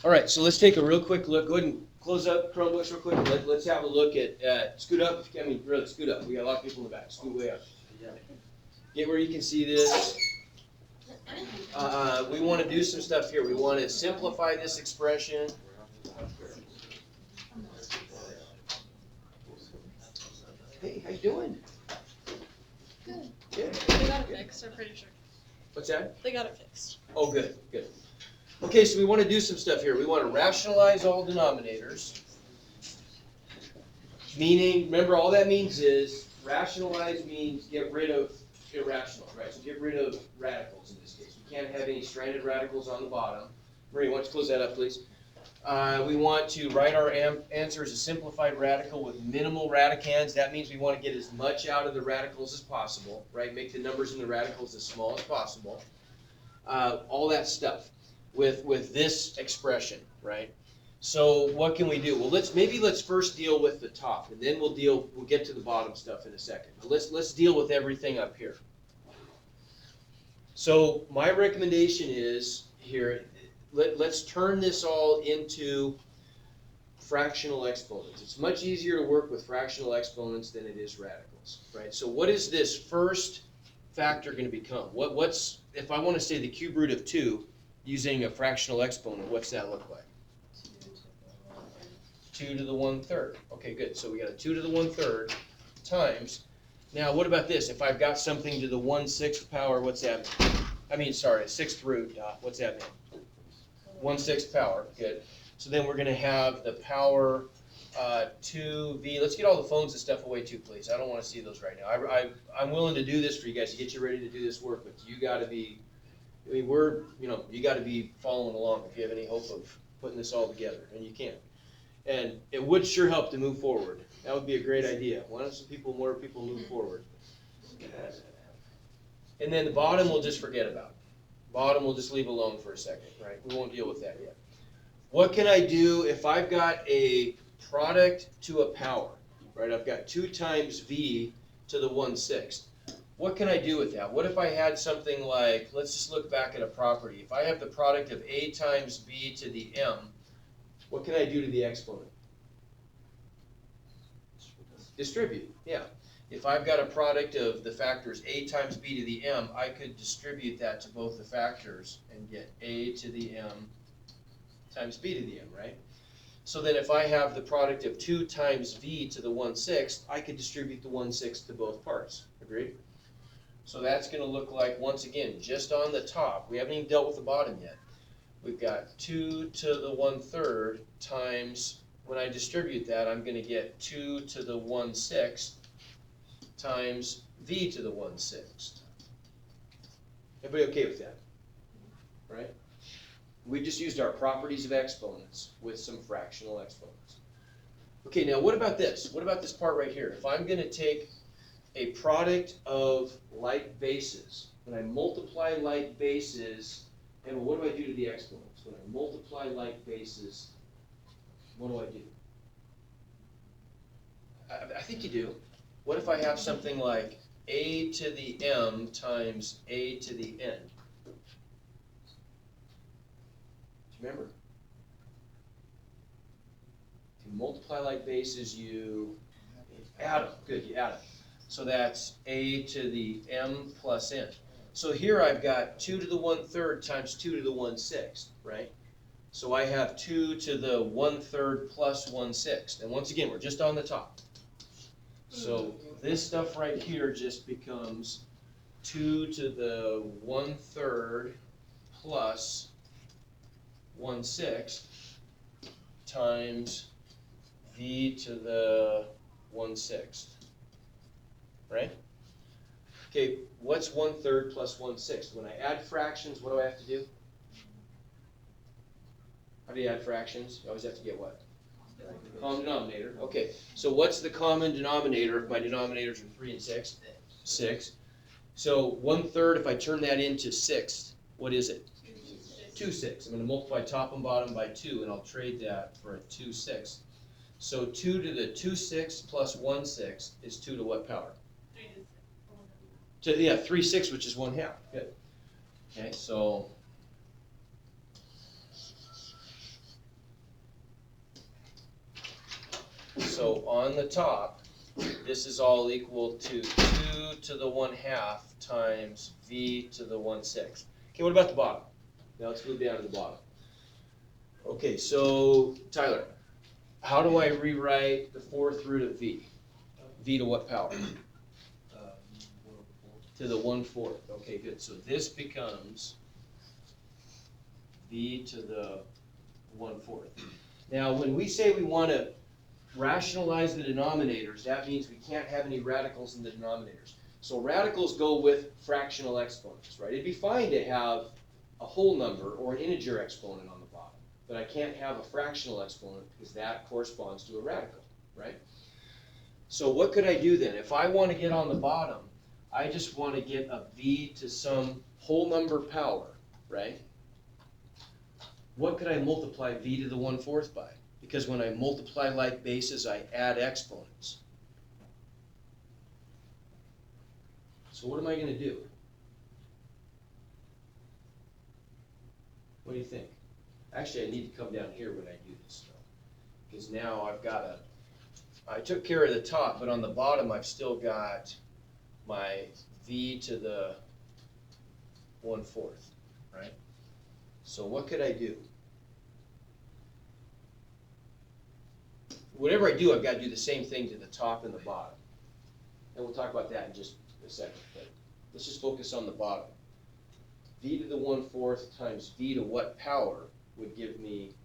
All right, so let's take a real quick look. Go ahead and close up Chromebooks real quick. Let's have a look at, scoot up. I mean, really, scoot up. We got a lot of people in the back. Scoot way up. Get where you can see this. We want to do some stuff here. We want to simplify this expression. Hey, how you doing? Good. Good. They got it fixed, I'm pretty sure. What's that? They got it fixed. Oh, good, good. Okay, so we want to do some stuff here. We want to rationalize all denominators. Meaning, remember, all that means is, rationalize means get rid of irrational, right? So get rid of radicals in this case. We can't have any stranded radicals on the bottom. Marie, why don't you close that up, please? We want to write our answer as a simplified radical with minimal radicands. That means we want to get as much out of the radicals as possible, right? Make the numbers in the radicals as small as possible. All that stuff with this expression, right? So what can we do? Well, let's first deal with the top, and then we'll get to the bottom stuff in a second. But let's deal with everything up here. So my recommendation is here, let's turn this all into fractional exponents. It's much easier to work with fractional exponents than it is radicals, right? So what is this first factor going to become? What's if I want to say the cube root of 2 using a fractional exponent, what's that look like? 2 to the 1/3. Okay, good. So we got a 2 to the 1/3 times. Now, what about this? If I've got something to the 1/6 power, what's that mean? I mean, sorry, 6th root. What's that mean? 1/6 power. Good. So then we're going to have the power 2v. Let's get all the phones and stuff away too, please. I don't want to see those right now. I'm willing to do this for you guys to get you ready to do this work, but you got to be. I mean, you got to be following along if you have any hope of putting this all together, and you can. And it would sure help to move forward. That would be a great idea. Why don't more people move forward? And then the bottom we'll just forget about. Bottom we'll just leave alone for a second, right? We won't deal with that yet. What can I do if I've got a product to a power, right? I've got 2 times v to the 1/6. What can I do with that? What if I had something like, let's just look back at a property. If I have the product of a times b to the m, what can I do to the exponent? Distribute, yeah. If I've got a product of the factors a times b to the m, I could distribute that to both the factors and get a to the m times b to the m, right? So then if I have the product of 2 times v to the 1/6, I could distribute the 1/6 to both parts. Agreed? So that's going to look like, once again, just on the top. We haven't even dealt with the bottom yet. We've got 2 to the 1/3 times, when I distribute that, I'm going to get 2 to the 1/6 times v to the 1/6. Everybody okay with that? Right? We just used our properties of exponents with some fractional exponents. Okay, now what about this? What about this part right here? If I'm going to take a product of like bases, when I multiply like bases, and what do I do to the exponents? When I multiply like bases, what do I do? I think you do. What if I have something like a to the m times a to the n? Do you remember? If you multiply like bases, you add them. Good, you add them. So that's a to the m plus n. So here I've got 2 to the 1/3 times 2 to the 1/6, right? So I have 2 to the 1/3 plus 1/6. And once again, we're just on the top. So this stuff right here just becomes 2 to the 1/3 plus 1/6 times v to the 1/6. Right? Okay, what's 1/3 plus 1/6? When I add fractions, what do I have to do? How do you add fractions? You always have to get what? Common denominator. Okay, so what's the common denominator if my denominators are 3 and 6? 6. So 1/3, if I turn that into 6, what is it? 2/6. I'm going to multiply top and bottom by 2, and I'll trade that for a 2/6. So 2 to the 2/6 plus 1/6 is 2 to what power? 3/6, which is 1/2. Good. Okay, so So on the top, this is all equal to 2 to the 1/2 times v to the 1/6. Okay, what about the bottom? Now let's move down to the bottom. Okay, so Tyler, how do I rewrite the 4th root of v? V to what power? To the 1/4. Okay, good. So this becomes v to the 1/4. Now, when we say we want to rationalize the denominators, that means we can't have any radicals in the denominators. So radicals go with fractional exponents, right? It'd be fine to have a whole number or an integer exponent on the bottom, but I can't have a fractional exponent because that corresponds to a radical, right? So what could I do then? If I want to get on the bottom, I just want to get a v to some whole number power, right? What could I multiply v to the 1/4 by? Because when I multiply like bases, I add exponents. So what am I going to do? What do you think? Actually, I need to come down here when I do this though, because now I've got I took care of the top, but on the bottom I've still got my v to the 1/4, right? So what could I do? Whatever I do, I've got to do the same thing to the top and the bottom. And we'll talk about that in just a second, but let's just focus on the bottom. V to the 1/4 times v to what power would give me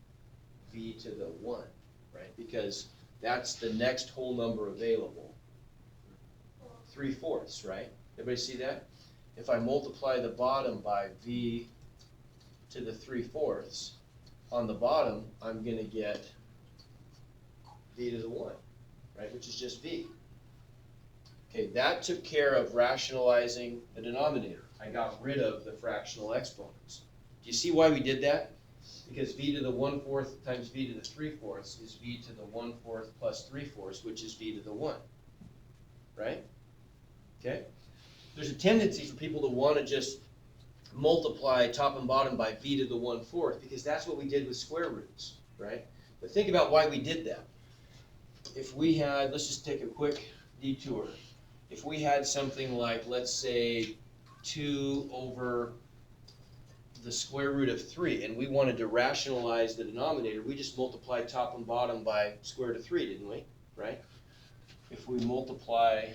v to the 1, right? Because that's the next whole number available. 3/4, right? Everybody see that? If I multiply the bottom by v to the 3/4, on the bottom, I'm going to get v to the 1, right? Which is just v. Okay, that took care of rationalizing the denominator. I got rid of the fractional exponents. Do you see why we did that? Because v to the 1/4 times v to the 3/4 is v to the 1/4 plus 3/4, which is v to the 1, right? Okay? There's a tendency for people to want to just multiply top and bottom by v to the 1/4 because that's what we did with square roots, right? But think about why we did that. If we had, let's just take a quick detour. If we had something like, let's say, 2 over the square root of 3, and we wanted to rationalize the denominator, we just multiplied top and bottom by square root of 3, didn't we? Right? If we multiply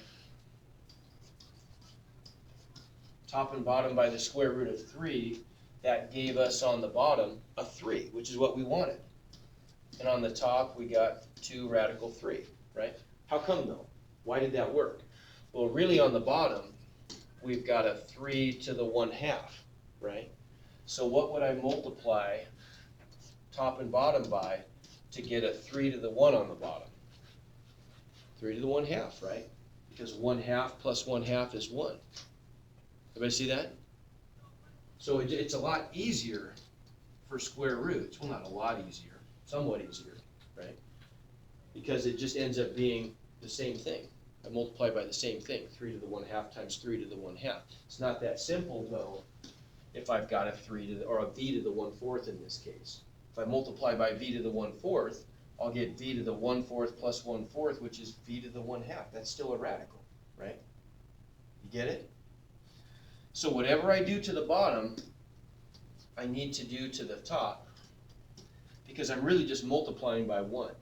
top and bottom by the square root of 3, that gave us on the bottom a 3, which is what we wanted. And on the top, we got 2 radical 3, right? How come though? Why did that work? Well, really on the bottom, we've got a 3 to the 1/2, right? So what would I multiply top and bottom by to get a 3 to the 1 on the bottom? 3 to the 1/2, right? Because 1/2 plus 1/2 is 1. Everybody see that? So it's a lot easier for square roots. Well, not a lot easier, somewhat easier, right? Because it just ends up being the same thing. I multiply by the same thing, 3 to the 1/2 times 3 to the 1/2. It's not that simple though, if I've got a 3 to the, or a v to the 1/4 in this case. If I multiply by v to the 1/4, I'll get v to the 1/4 plus 1/4, which is v to the 1/2. That's still a radical, right? You get it? So whatever I do to the bottom, I need to do to the top, because I'm really just multiplying by 1.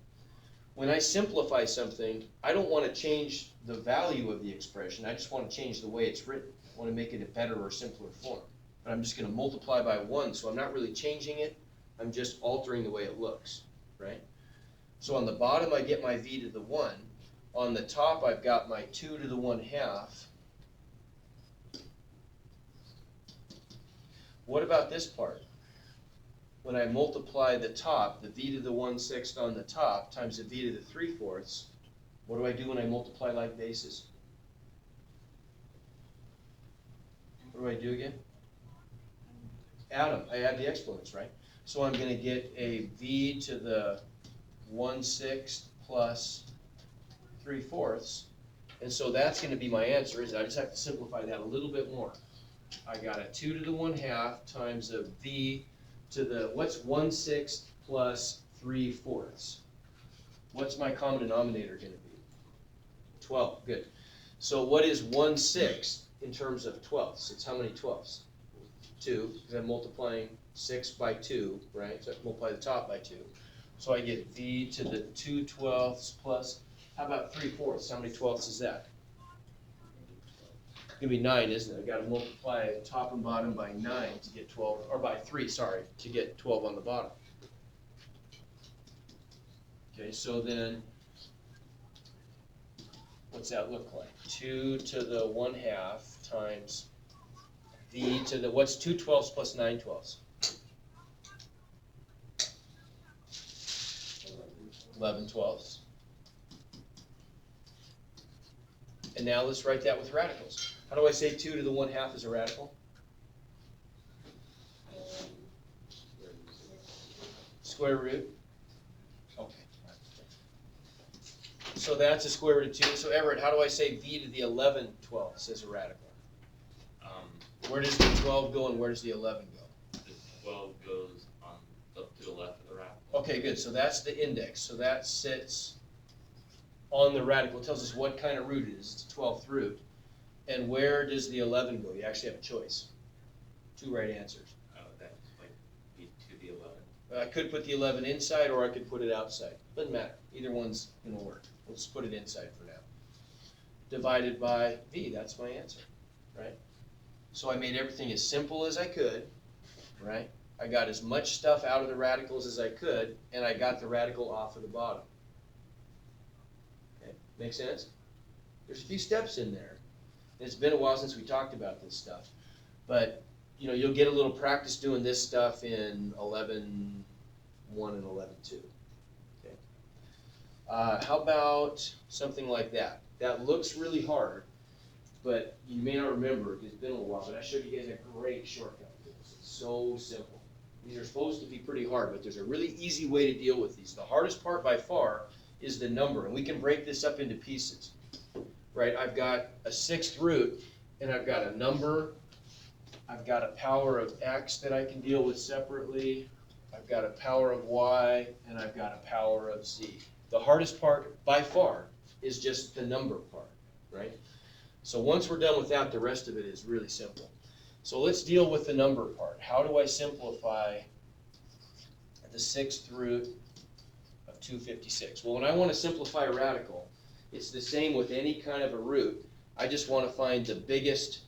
When I simplify something, I don't want to change the value of the expression. I just want to change the way it's written. I want to make it a better or simpler form. But I'm just going to multiply by 1, so I'm not really changing it. I'm just altering the way it looks, right? So on the bottom, I get my v to the 1. On the top, I've got my 2 to the 1/2. What about this part? When I multiply the top, the v to the 1/6 on the top times the v to the 3/4, what do I do when I multiply like bases? What do I do again? Add them. I add the exponents, right? So I'm going to get a v to the 1/6 plus 3/4, and so that's going to be my answer. I just have to simplify that a little bit more. I got a 2 to the 1/2 times a v to the, what's 1/6 plus 3/4? what's my common denominator gonna be? 12, good. So what is 1/6 in terms of twelfths? It's how many twelfths? 2, because I'm multiplying 6 by 2, right? So I multiply the top by 2. So I get v to the 2/12 plus, how about 3/4? How many twelfths is that? It's gonna be 9, isn't it? I gotta multiply top and bottom by 9 to get 12, or by 3, sorry, to get 12 on the bottom. Okay, so then, what's that look like? 2 to the 1/2 times v to the, what's 2/12 plus 9/12? 11/12. And now let's write that with radicals. How do I say 2 to the 1/2 is a radical? Square root. Okay. So that's a square root of 2. So Everett, how do I say v to the 11/12 is a radical? Where does the 12 go and where does the 11 go? The 12 goes on up to the left of the radical. Okay, good. So that's the index. So that sits on the radical. It tells us what kind of root it is. It's a 12th root. And where does the 11 go? You actually have a choice. 2 right answers. Oh, that might be to the 11. I could put the 11 inside or I could put it outside. Doesn't matter. Either one's going to work. Let's put it inside for now. Divided by v. That's my answer, right? So I made everything as simple as I could, right? I got as much stuff out of the radicals as I could, and I got the radical off of the bottom. Okay, make sense? There's a few steps in there. It's been a while since we talked about this stuff, but you know, you'll get a little practice doing this stuff in 11.1 and 11.2. Okay. How about something like that? That looks really hard, but you may not remember because it's been a little while, but I showed you guys a great shortcut for this. It's so simple. These are supposed to be pretty hard, but there's a really easy way to deal with these. The hardest part by far is the number, and we can break this up into pieces, right? I've got a 6th root, and I've got a number. I've got a power of x that I can deal with separately. I've got a power of y, and I've got a power of z. The hardest part by far is just the number part, right? So once we're done with that, the rest of it is really simple. So let's deal with the number part. How do I simplify the 6th root of 256? Well, when I want to simplify a radical, it's the same with any kind of a root. I just want to find the biggest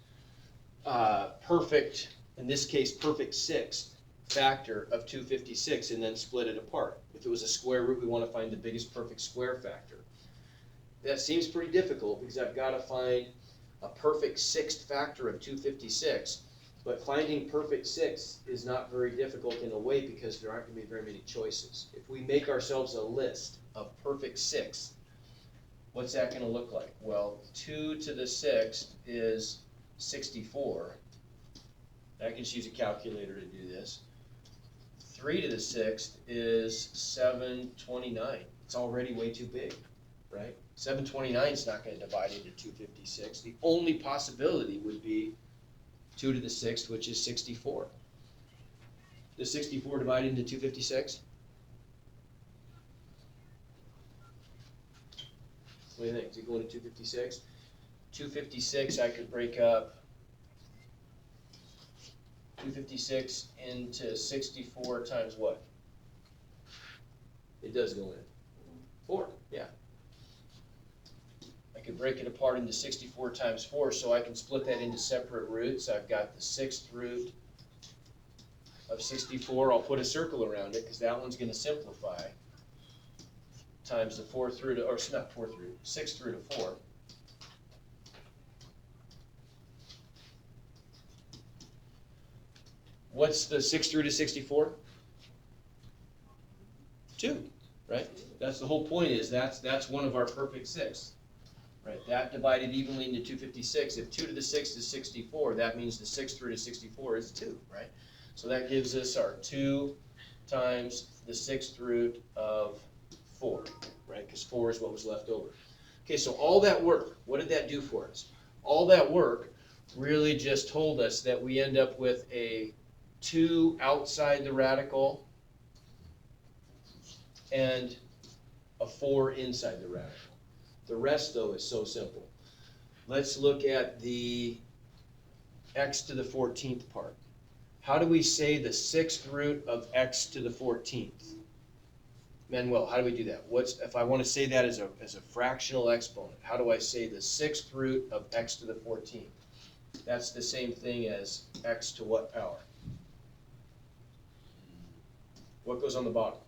perfect, in this case, perfect 6th factor of 256 and then split it apart. If it was a square root, we want to find the biggest perfect square factor. That seems pretty difficult because I've got to find a perfect 6th factor of 256, but finding perfect 6 is not very difficult in a way because there aren't going to be very many choices. If we make ourselves a list of perfect 6, what's that going to look like? Well, 2 to the 6th is 64. I can just use a calculator to do this. 3 to the 6th is 729. It's already way too big, right? 729 is not going to divide into 256. The only possibility would be 2 to the 6th, which is 64. Does 64 divide into 256? What do you think? Is it going to 256? 256 I could break up 256 into 64 times what? It does go in. 4, yeah. I could break it apart into 64 times 4, so I can split that into separate roots. I've got the 6th root of 64. I'll put a circle around it because that one's going to simplify times the 4th root, or not 4th root, 6th root of 4. What's the 6th root of 64? 2, right? That's the whole point, is that's one of our perfect 6. Right, that divided evenly into 256. If 2 to the 6th is 64, that means the 6th root of 64 is 2, right? So that gives us our 2 times the 6th root of 4, right? Because 4 is what was left over. Okay, so all that work, what did that do for us? All that work really just told us that we end up with a 2 outside the radical and a 4 inside the radical. The rest, though, is so simple. Let's look at the x to the 14th part. How do we say the 6th root of x to the 14th? Manuel, how do we do that? If I want to say that as a fractional exponent, how do I say the 6th root of x to the 14th? That's the same thing as x to what power? What goes on the bottom?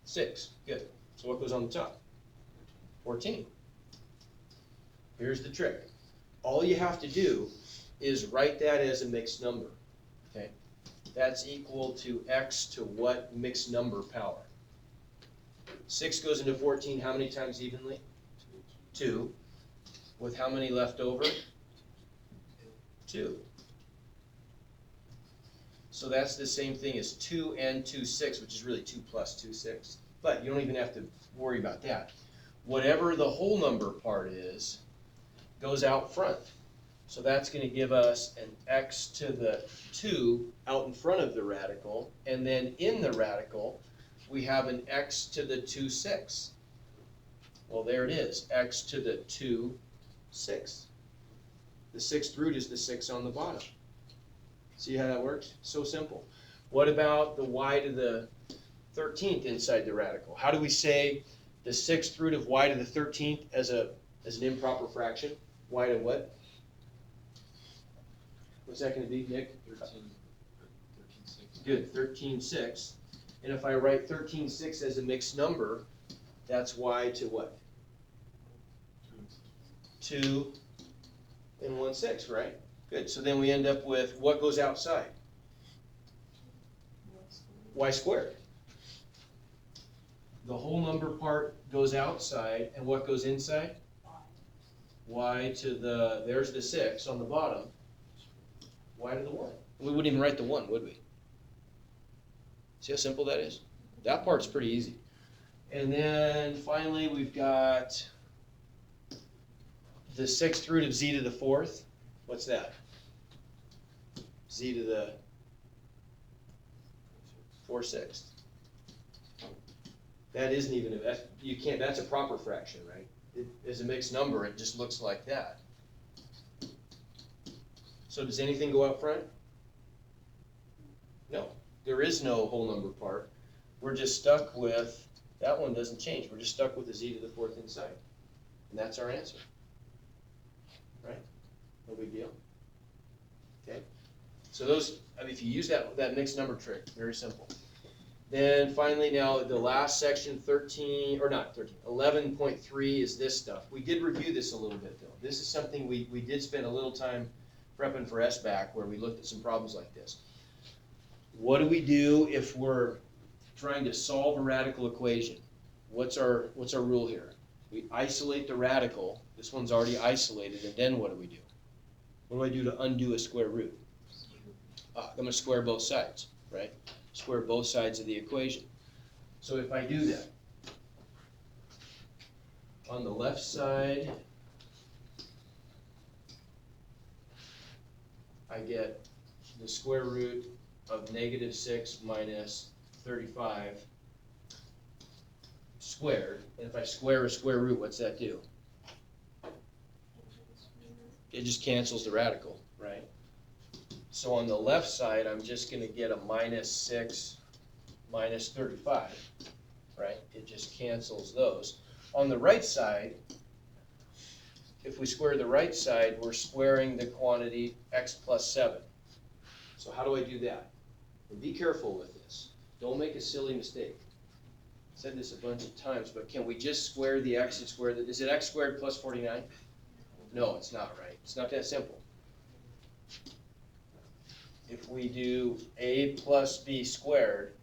6. Good. So what goes on the top? 14. Here's the trick. All you have to do is write that as a mixed number. Okay? That's equal to x to what mixed number power? 6 goes into 14 how many times evenly? 2. With how many left over? 2. So that's the same thing as 2 and 2 6, which is really 2 plus 2 6. But you don't even have to worry about that. Whatever the whole number part is, goes out front. So that's going to give us an x to the 2 out in front of the radical, and then in the radical, we have an x to the 2 6. Well, there it is, x to the 2 6. The 6th root is the 6 on the bottom. See how that works? So simple. What about the y to the 13th inside the radical? How do we say the 6th root of y to the 13th as an improper fraction? Y to what? What's that going to be, Nick? 13.6. Good, 13.6. And if I write 13.6 as a mixed number, that's y to what? 2 and 1/6, right? Good, so then we end up with what goes outside? Y squared. The whole number part goes outside, and what goes inside? Y to the, there's the 6 on the bottom. Y to the 1. We wouldn't even write the 1, would we? See how simple that is? That part's pretty easy. And then finally we've got the 6th root of z to the 4th. What's that? Z to the 4/6. That isn't even you can't. That's a proper fraction, right? It is a mixed number. It just looks like that. So does anything go out front? No. There is no whole number part. We're just stuck with, that one doesn't change. We're just stuck with the z to the 4th inside. And that's our answer. Right? No big deal. Okay? So those, I mean, if you use that mixed number trick, very simple. Then finally now, the last section, 11.3 is this stuff. We did review this a little bit though. This is something we did spend a little time prepping for SBAC where we looked at some problems like this. What do we do if we're trying to solve a radical equation? What's our rule here? We isolate the radical. This one's already isolated, and then what do we do? What do I do to undo a square root? I'm going to square both sides, right? Square both sides of the equation. So if I do that, on the left side, I get the square root of -6 minus 35 squared. And if I square a square root, what's that do? It just cancels the radical, right? So on the left side, I'm just going to get a -6 minus 35, right? It just cancels those. On the right side, if we square the right side, we're squaring the quantity x plus 7. So how do I do that? And be careful with this. Don't make a silly mistake. I said this a bunch of times, but can we just square the x and square the, is it x squared plus 49? No, it's not, right? It's not that simple. If we do a plus b squared,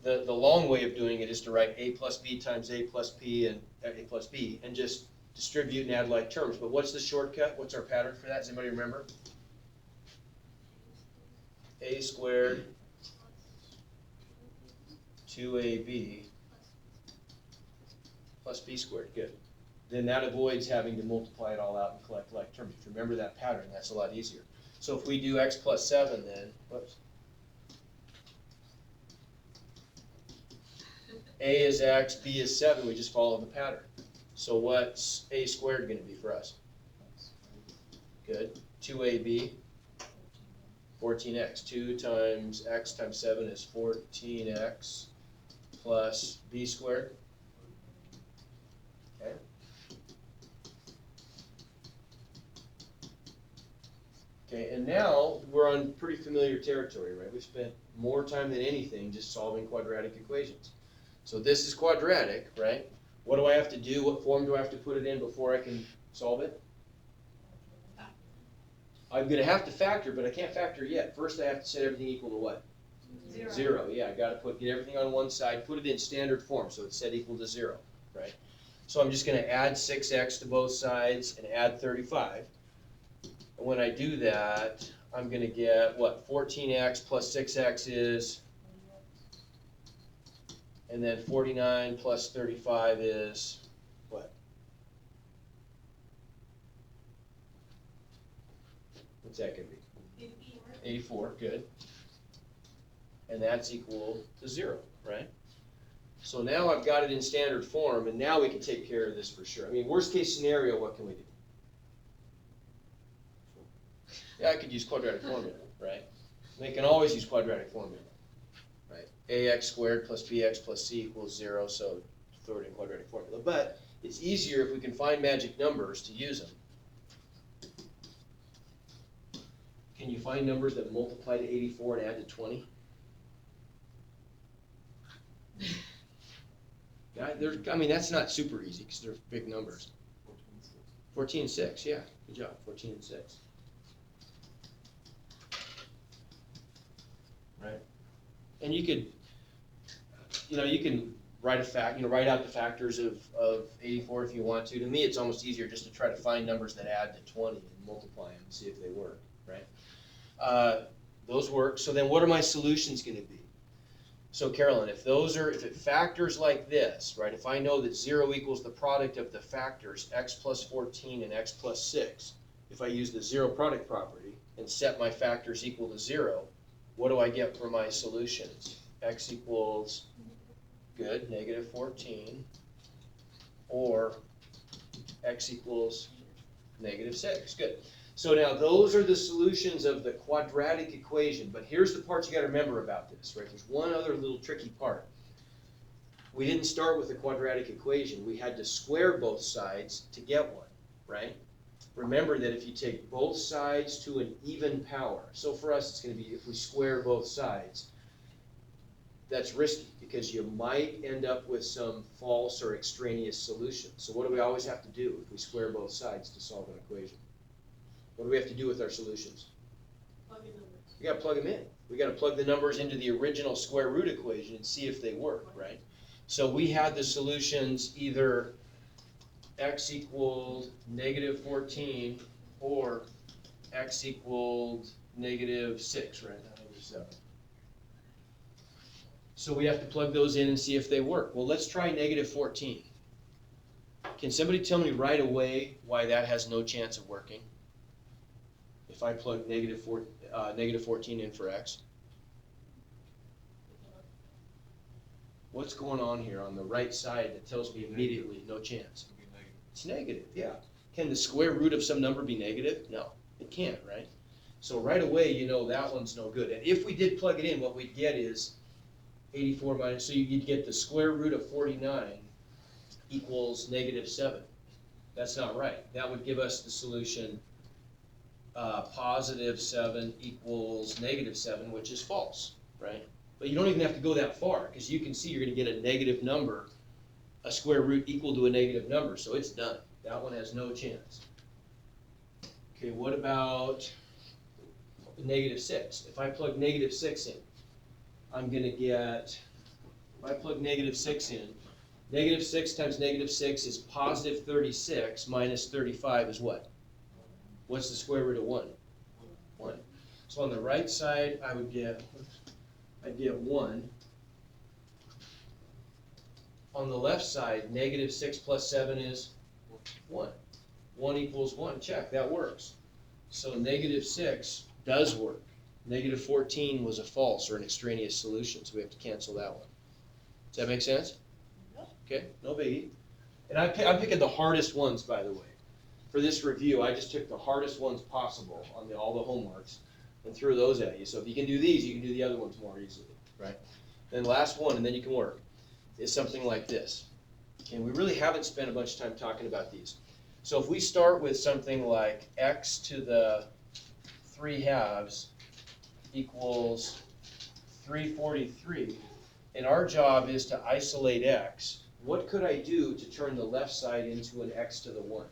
the long way of doing it is to write a plus b times a plus p and a plus b and just distribute and add like terms. But what's the shortcut? What's our pattern for that? Does anybody remember? A squared 2ab plus b squared. Good. Then that avoids having to multiply it all out and collect like terms. If you remember that pattern, that's a lot easier. So if we do x plus 7 then, whoops. A is x, B is 7, we just follow the pattern. So what's a squared gonna be for us? Good. 2ab, 14x. 2 times x times 7 is 14x plus b squared. Okay. Okay, and now we're on pretty familiar territory, right? We've spent more time than anything just solving quadratic equations. So this is quadratic, right? What do I have to do? What form do I have to put it in before I can solve it? I'm gonna have to factor, but I can't factor yet. First I have to set everything equal to what? 0, yeah, I gotta get everything on one side, put it in standard form, so it's set equal to 0, right? So I'm just gonna add 6x to both sides and add 35. And when I do that, I'm gonna get, what, 14x plus 6x is, and then 49 plus 35 is, what? What's that gonna be? 84, good. And that's equal to 0, right? So now I've got it in standard form, and now we can take care of this for sure. I mean, worst case scenario, what can we do? Yeah, I could use quadratic formula, right? They can always use quadratic formula, right? ax squared plus bx plus c equals 0, so throw it in quadratic formula. But it's easier if we can find magic numbers to use them. Can you find numbers that multiply to 84 and add to 20? Yeah, I mean, that's not super easy because they're big numbers. 14 and 6, yeah, good job, 14 and 6. Right? And you could, you can write out the factors of 84 if you want to. To me, it's almost easier just to try to find numbers that add to 20 and multiply them and see if they work, right? Those work. So then what are my solutions going to be? So Carolyn, if it factors like this, right, if I know that 0 equals the product of the factors x plus 14 and x plus 6, if I use the zero product property and set my factors equal to 0, what do I get for my solutions? X equals, good, negative 14, or x equals negative 6, good. So now those are the solutions of the quadratic equation, but here's the part you got to remember about this, right? There's one other little tricky part. We didn't start with a quadratic equation. We had to square both sides to get one, right? Remember that if you take both sides to an even power, so for us it's going to be if we square both sides, that's risky because you might end up with some false or extraneous solutions. So what do we always have to do if we square both sides to solve an equation? What do we have to do with our solutions? Plug in numbers. We got to plug them in. We got to plug the numbers into the original square root equation and see if they work, right? So we had the solutions either x equaled negative 14 or x equaled negative 6, right? So we have to plug those in and see if they work. Well, let's try negative 14. Can somebody tell me right away why that has no chance of working? If I plug negative 14 in for x. What's going on here on the right side that tells me immediately no chance? It's negative, yeah. Can the square root of some number be negative? No, it can't, right? So right away, you know that one's no good. And if we did plug it in, what we'd get is 84 minus, so you'd get the square root of 49 equals negative 7. That's not right. That would give us the solution positive 7 equals negative 7, which is false, right? But you don't even have to go that far because you can see you're going to get a negative number, a square root equal to a negative number, so it's done. That one has no chance. Okay, what about negative 6? If I plug negative 6 in, I'm going to get, if I plug negative 6 in, negative 6 times negative 6 is positive 36 minus 35 is what? What's the square root of 1? 1. So on the right side, I'd get 1. On the left side, negative 6 plus 7 is 1. 1 equals 1. Check, that works. So negative 6 does work. Negative 14 was a false or an extraneous solution, so we have to cancel that one. Does that make sense? Okay, no biggie. And I'm picking the hardest ones, by the way. For this review, I just took the hardest ones possible on all the homeworks and threw those at you. So if you can do these, you can do the other ones more easily, right? Then last one, and then you can work, is something like this. And we really haven't spent a bunch of time talking about these. So if we start with something like x to the 3/2 equals 343, and our job is to isolate x, what could I do to turn the left side into an x to the 1?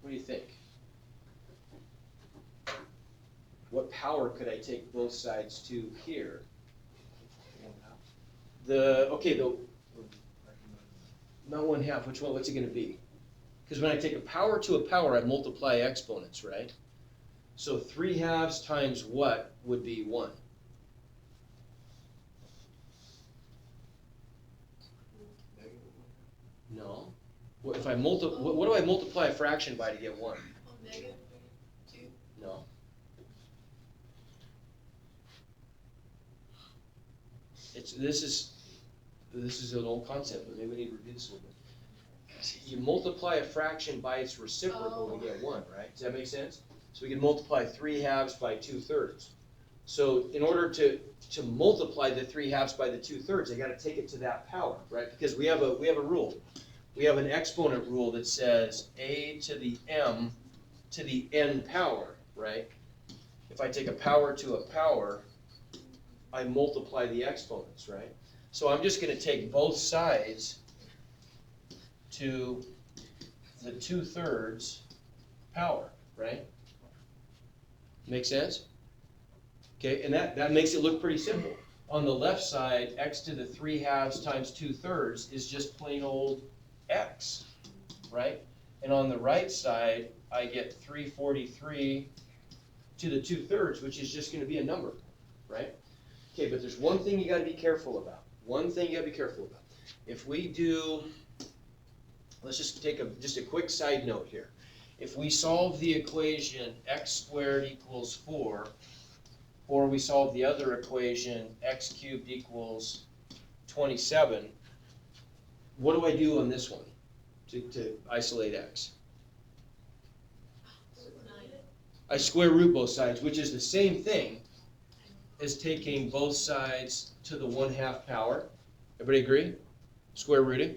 What do you think? What power could I take both sides to here? Not 1/2, what's it gonna be? Because when I take a power to a power, I multiply exponents, right? So 3/2 times what would be 1? No. What if what do I multiply a fraction by to get 1? Omega 2. No. This is an old concept, but maybe we need to review this a little bit. You multiply a fraction by its reciprocal to get 1, right? Does that make sense? So we can multiply 3/2 by 2/3. So in order to multiply the 3/2 by the 2/3, I got to take it to that power, right? Because we have a rule. We have an exponent rule that says a to the m to the n power, right? If I take a power to a power, I multiply the exponents, right? So I'm just going to take both sides to the 2/3 power, right? Make sense? Okay, and that makes it look pretty simple. On the left side, x to the 3/2 times 2/3 is just plain old x, right? And on the right side, I get 343 to the 2/3, which is just going to be a number, right? Okay, but there's one thing you got to be careful about. One thing you got to be careful about. If we do, let's just take just a quick side note here. If we solve the equation x squared equals 4, or we solve the other equation x cubed equals 27, what do I do on this one to isolate x? I square root both sides, which is the same thing as taking both sides to the 1/2 power. Everybody agree? Square rooting.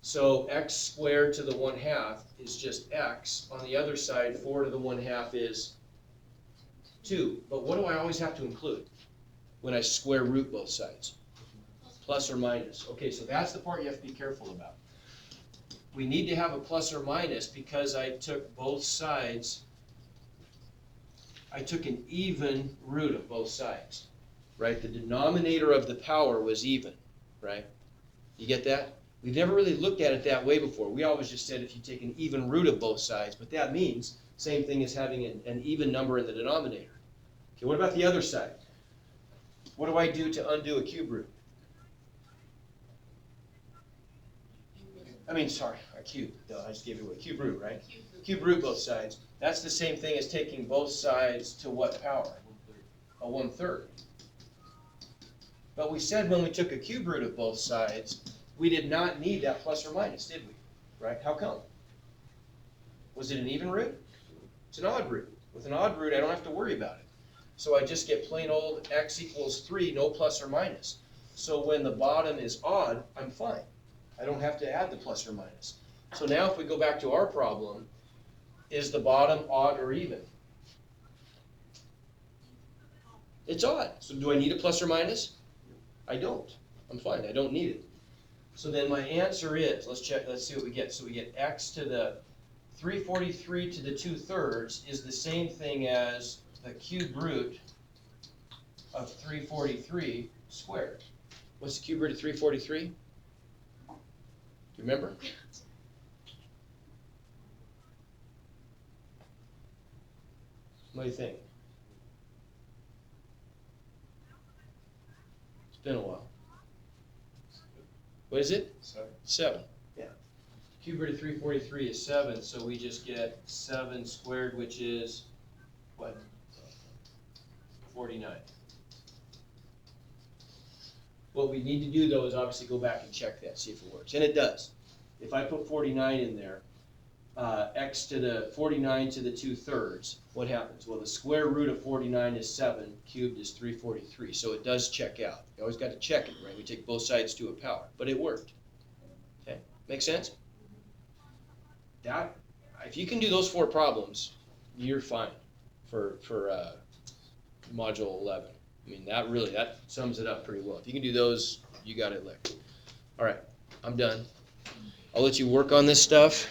So x squared to the 1/2 is just x. On the other side, 4 to the 1/2 is 2. But what do I always have to include when I square root both sides? Plus or minus. Okay, so that's the part you have to be careful about. We need to have a plus or minus because I took both sides, I took an even root of both sides, right? The denominator of the power was even, right? You get that? We've never really looked at it that way before. We always just said if you take an even root of both sides, but that means same thing as having an even number in the denominator. Okay, what about the other side? What do I do to undo a cube root? A cube. Duh, I just gave you a cube root, right? Cube root both sides. That's the same thing as taking both sides to what power? A 1/3. But we said when we took a cube root of both sides, we did not need that plus or minus, did we? Right? How come? Was it an even root? It's an odd root. With an odd root, I don't have to worry about it. So I just get plain old x equals 3, no plus or minus. So when the bottom is odd, I'm fine. I don't have to add the plus or minus. So now if we go back to our problem, is the bottom odd or even? It's odd. So do I need a plus or minus? I don't. I'm fine. I don't need it. So then my answer is, let's see what we get. So we get x to the 343 to the 2/3 is the same thing as the cube root of 343 squared. What's the cube root of 343? Do you remember? What do you think? It's been a while. What is it? 7. Yeah. Cube root of 343 is 7, so we just get 7 squared, which is what? 49. What we need to do though is obviously go back and check that, see if it works, and it does. If I put 49 in there, x to the 49 to the 2/3, what happens? Well, the square root of 49 is 7, cubed is 343, so it does check out. You always got to check it, right? We take both sides to a power, but it worked. Okay, make sense? That, if you can do those 4 problems, you're fine for module 11. I mean, that sums it up pretty well. If you can do those, you got it licked. All right, I'm done. I'll let you work on this stuff.